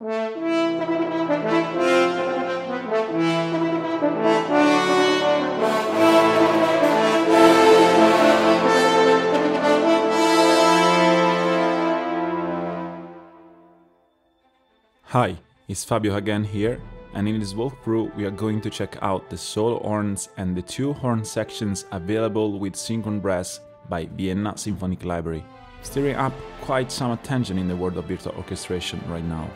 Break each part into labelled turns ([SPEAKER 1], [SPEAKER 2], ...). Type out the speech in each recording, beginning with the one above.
[SPEAKER 1] Hi, it's Fabio again here, and in this walkthrough we are going to check out the solo horns and the two horn sections available with Synchron Brass by Vienna Symphonic Library, stirring up quite some attention in the world of virtual orchestration right now.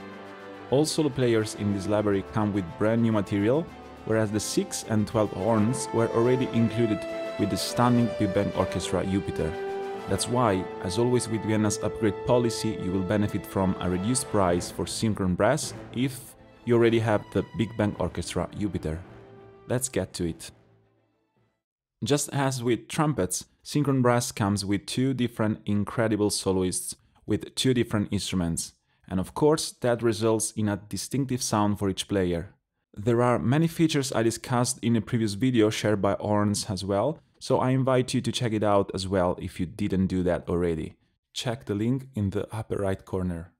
[SPEAKER 1] All solo players in this library come with brand new material, whereas the 6 and 12 horns were already included with the stunning Big Bang Orchestra Jupiter. That's why, as always with Vienna's upgrade policy, you will benefit from a reduced price for Synchron Brass if you already have the Big Bang Orchestra Jupiter. Let's get to it. Just as with trumpets, Synchron Brass comes with two different incredible soloists with two different instruments, and of course that results in a distinctive sound for each player. There are many features I discussed in a previous video shared by Horns as well, so I invite you to check it out as well if you didn't do that already. Check the link in the upper right corner.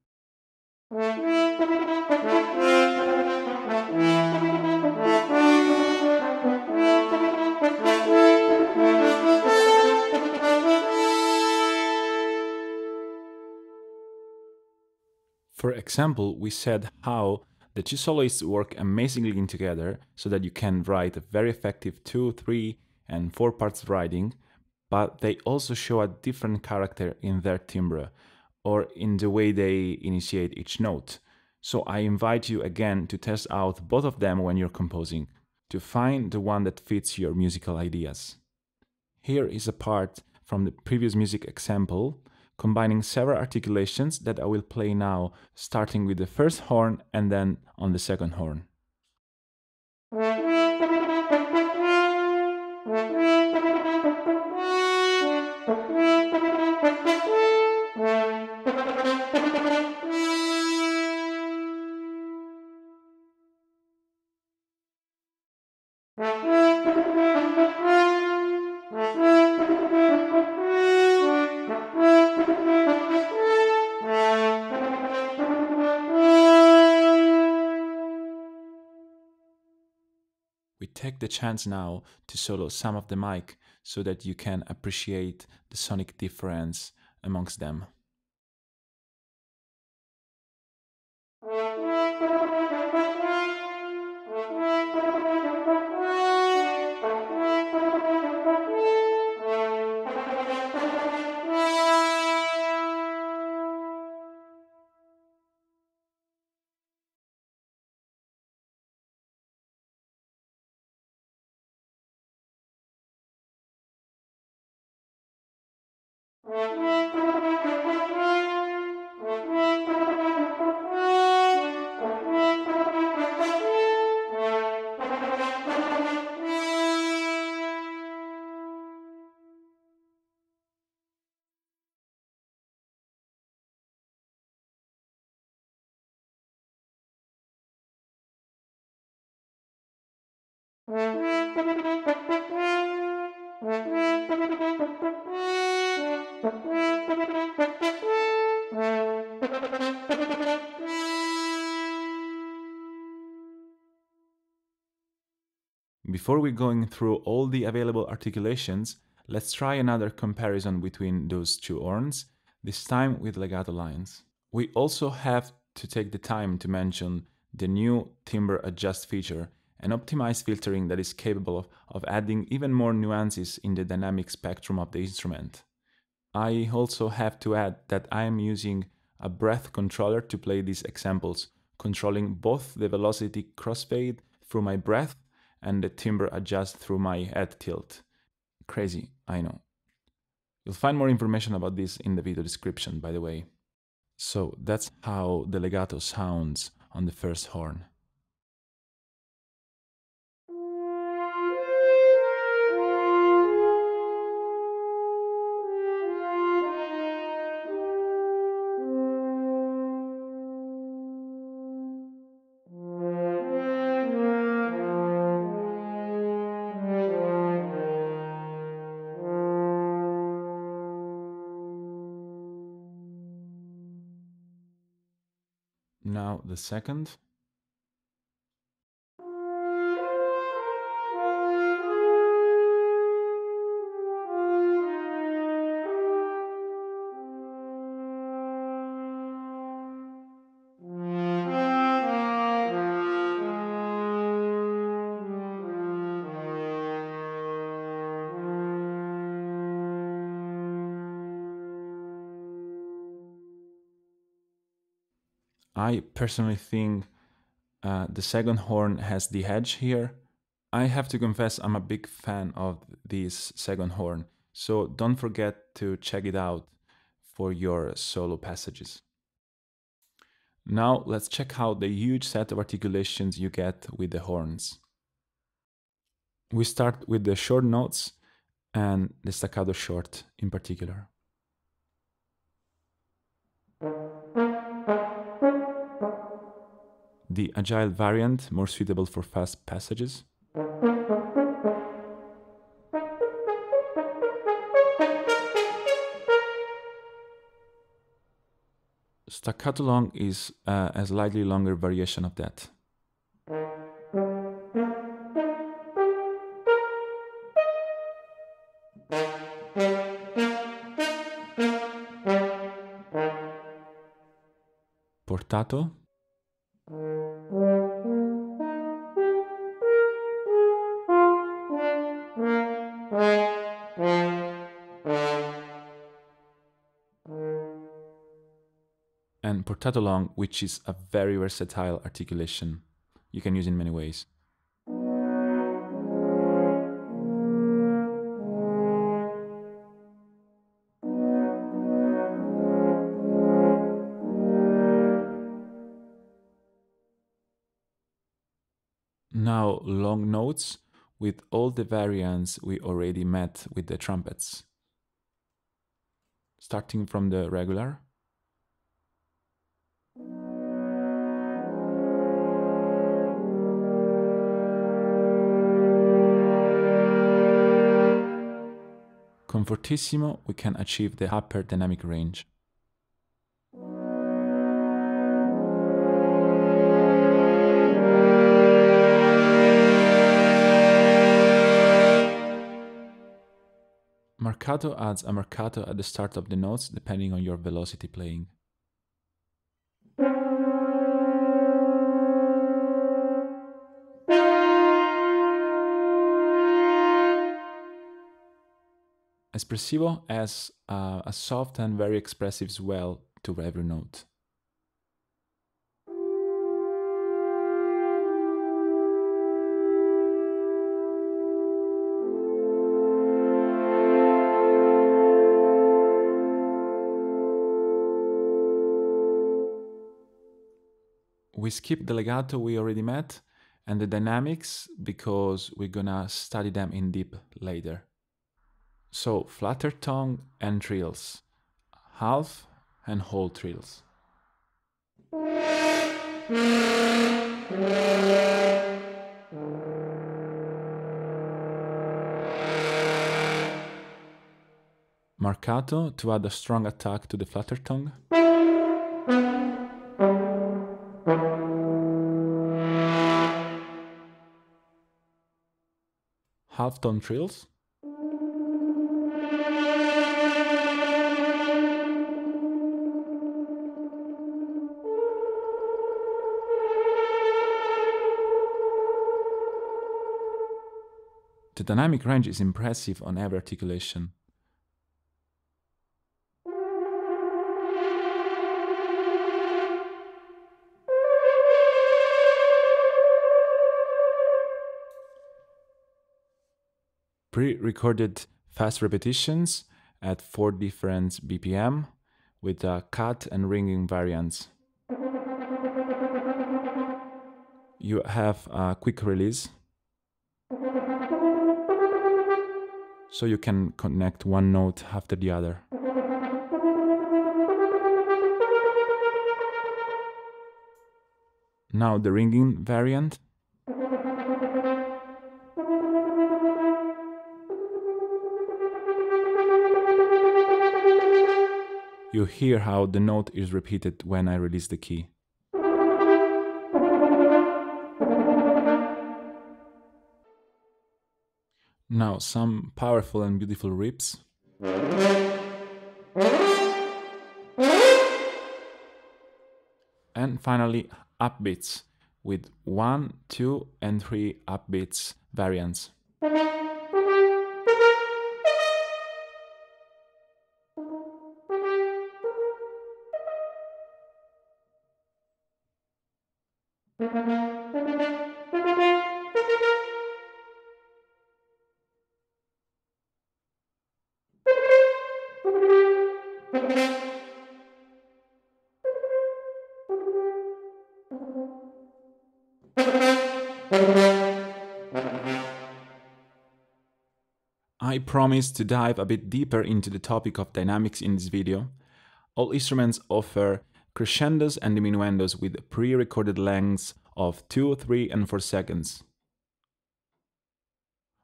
[SPEAKER 1] For example, we said how the two soloists work amazingly together so that you can write a very effective 2, 3, and 4 parts writing, but they also show a different character in their timbre or in the way they initiate each note. So I invite you again to test out both of them when you're composing, to find the one that fits your musical ideas. Here is a part from the previous music example, combining several articulations that I will play now, starting with the first horn and then on the second horn. We take the chance now to solo some of the mic so that you can appreciate the sonic difference amongst them. Before we going through all the available articulations, let's try another comparison between those two horns, this time with legato lines. We also have to take the time to mention the new timbre adjust feature, an optimized filtering that is capable of adding even more nuances in the dynamic spectrum of the instrument. I also have to add that I am using a breath controller to play these examples, controlling both the velocity crossfade through my breath and the timbre adjust through my head tilt. Crazy, I know. You'll find more information about this in the video description, by the way. So that's how the legato sounds on the first horn. Now the second. I personally think the second horn has the edge here. I have to confess I'm a big fan of this second horn, so don't forget to check it out for your solo passages. Now let's check out the huge set of articulations you get with the horns. We start with the short notes and the staccato short in particular. The agile variant, more suitable for fast passages. Staccato long is a slightly longer variation of that. Portato. And portato long, which is a very versatile articulation. You can use in many ways. Now long notes with all the variants we already met with the trumpets. Starting from the regular. Con fortissimo we can achieve the upper dynamic range. Marcato adds a marcato at the start of the notes depending on your velocity playing. Espressivo has a soft and very expressive swell to every note. We skip the legato we already met and the dynamics because we're gonna study them in deep later. So flatter tongue and trills, half and whole trills. Marcato to add a strong attack to the flatter tongue. Half tone trills. The dynamic range is impressive on every articulation. Pre-recorded fast repetitions at 4 different BPM with cut and ringing variants. You have a quick release, so you can connect one note after the other. Now the ringing variant. You hear how the note is repeated when I release the key. Now some powerful and beautiful rips. And finally upbeats with 1, 2 and 3 upbeats variants. I promise to dive a bit deeper into the topic of dynamics in this video. All instruments offer crescendos and diminuendos with pre-recorded lengths of 2, 3 and 4 seconds.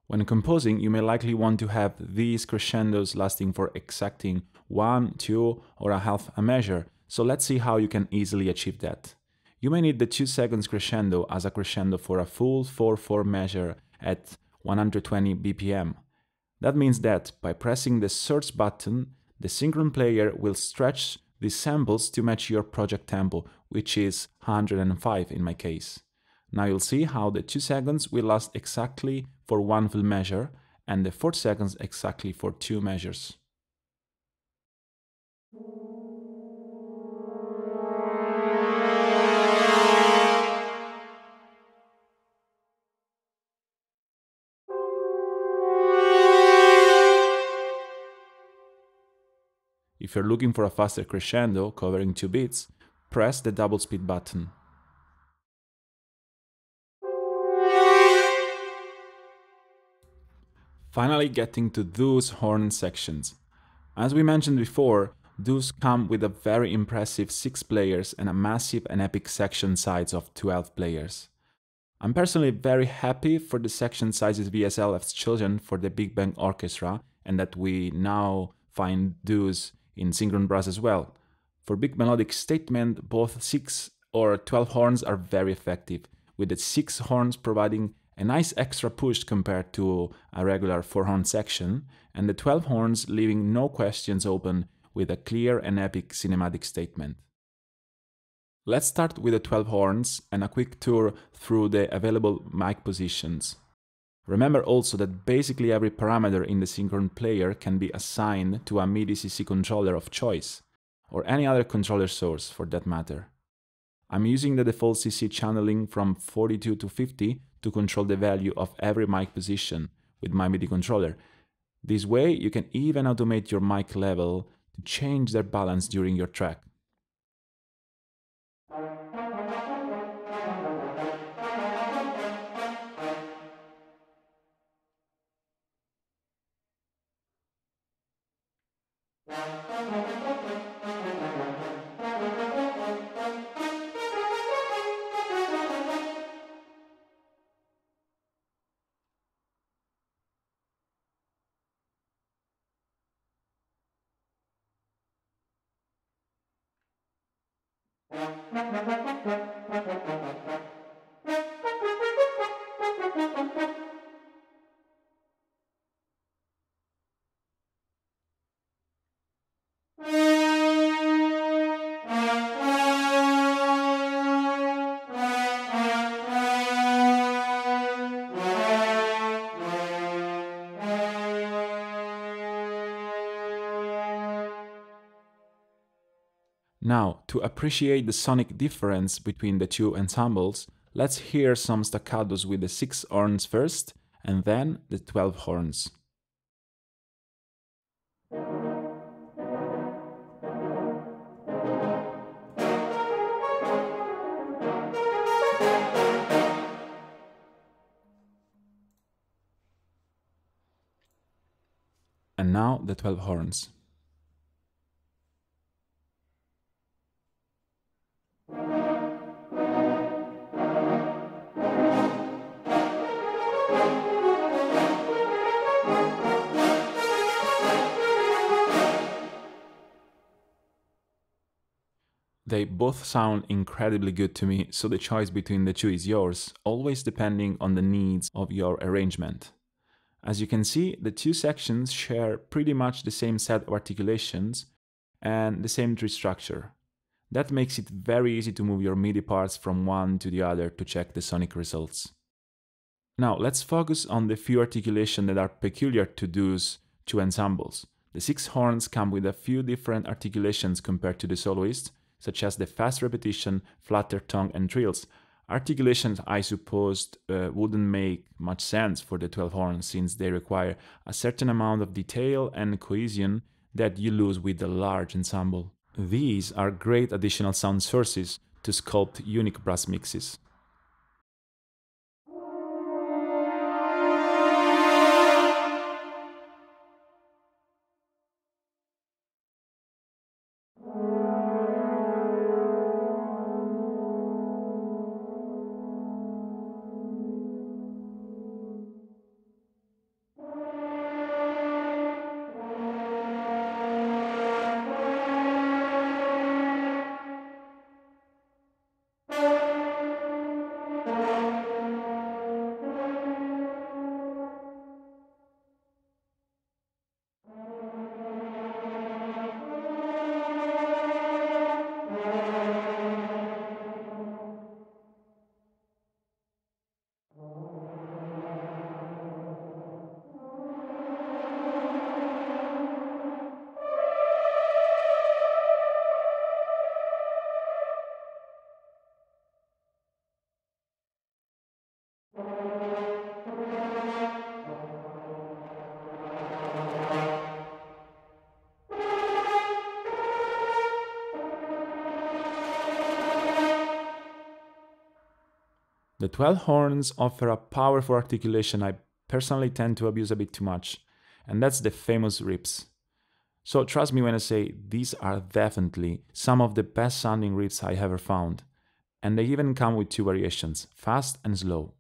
[SPEAKER 1] When composing, you may likely want to have these crescendos lasting for exacting 1, 2 or a half a measure, so let's see how you can easily achieve that. You may need the 2 seconds crescendo as a crescendo for a full 4/4 measure at 120 BPM. That means that by pressing the search button, the Synchron player will stretch the samples to match your project tempo, which is 105 in my case. Now you'll see how the 2 seconds will last exactly for 1 full measure and the 4 seconds exactly for 2 measures. If you're looking for a faster crescendo covering 2 beats, press the double speed button. Finally getting to those horn sections. As we mentioned before, those come with a very impressive 6 players and a massive and epic section size of 12 players. I'm personally very happy for the section sizes VSL has chosen for the Big Bang Orchestra and that we now find those in Synchron Brass as well. For big melodic statement, both 6 or 12 horns are very effective, with the 6 horns providing a nice extra push compared to a regular 4-horn section, and the 12 horns leaving no questions open with a clear and epic cinematic statement. Let's start with the 12 horns and a quick tour through the available mic positions. Remember also that basically every parameter in the Synchron player can be assigned to a MIDI-CC controller of choice, or any other controller source for that matter. I'm using the default CC channeling from 42 to 50 to control the value of every mic position with my MIDI controller. This way you can even automate your mic level to change their balance during your track. Now, to appreciate the sonic difference between the two ensembles, let's hear some staccatos with the 6 horns first, and then the 12 horns. And now the 12 horns. They both sound incredibly good to me, so the choice between the two is yours, always depending on the needs of your arrangement. As you can see, the two sections share pretty much the same set of articulations and the same tree structure. That makes it very easy to move your MIDI parts from one to the other to check the sonic results. Now let's focus on the few articulations that are peculiar to those two ensembles. The 6 horns come with a few different articulations compared to the soloist, such as the fast repetition, flatter tongue and trills. Articulations I supposed wouldn't make much sense for the 12 horns since they require a certain amount of detail and cohesion that you lose with the large ensemble. These are great additional sound sources to sculpt unique brass mixes. The 12 horns offer a powerful articulation I personally tend to abuse a bit too much, and that's the famous rips. So trust me when I say these are definitely some of the best sounding rips I ever found, and they even come with 2 variations, fast and slow.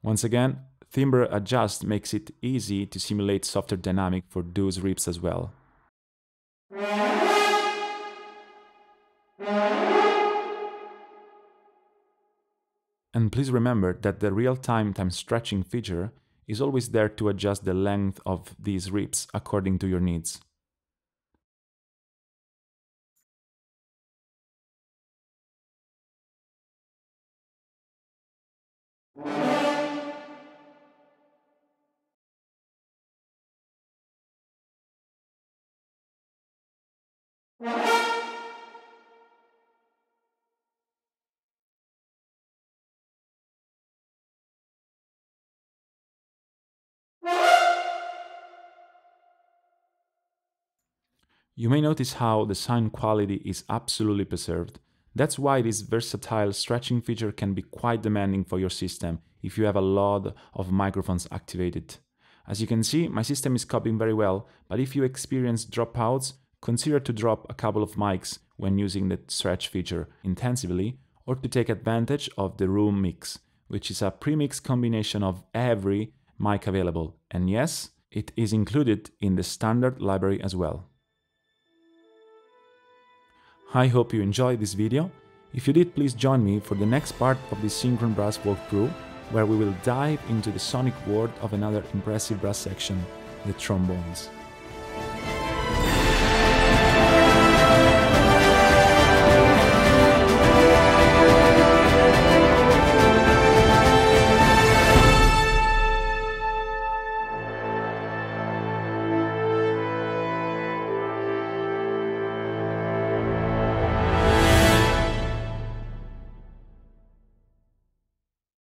[SPEAKER 1] Once again, timbre adjust makes it easy to simulate softer dynamic for those rips as well. And please remember that the real-time time stretching feature is always there to adjust the length of these rips according to your needs. You may notice how the sound quality is absolutely preserved. That's why this versatile stretching feature can be quite demanding for your system if you have a lot of microphones activated. As you can see, my system is coping very well, but if you experience dropouts, consider to drop a couple of mics when using the stretch feature intensively, or to take advantage of the room mix, which is a pre-mix combination of every mic available. And yes, it is included in the standard library as well. I hope you enjoyed this video. If you did, please join me for the next part of this Synchron Brass walkthrough, where we will dive into the sonic world of another impressive brass section, the trombones.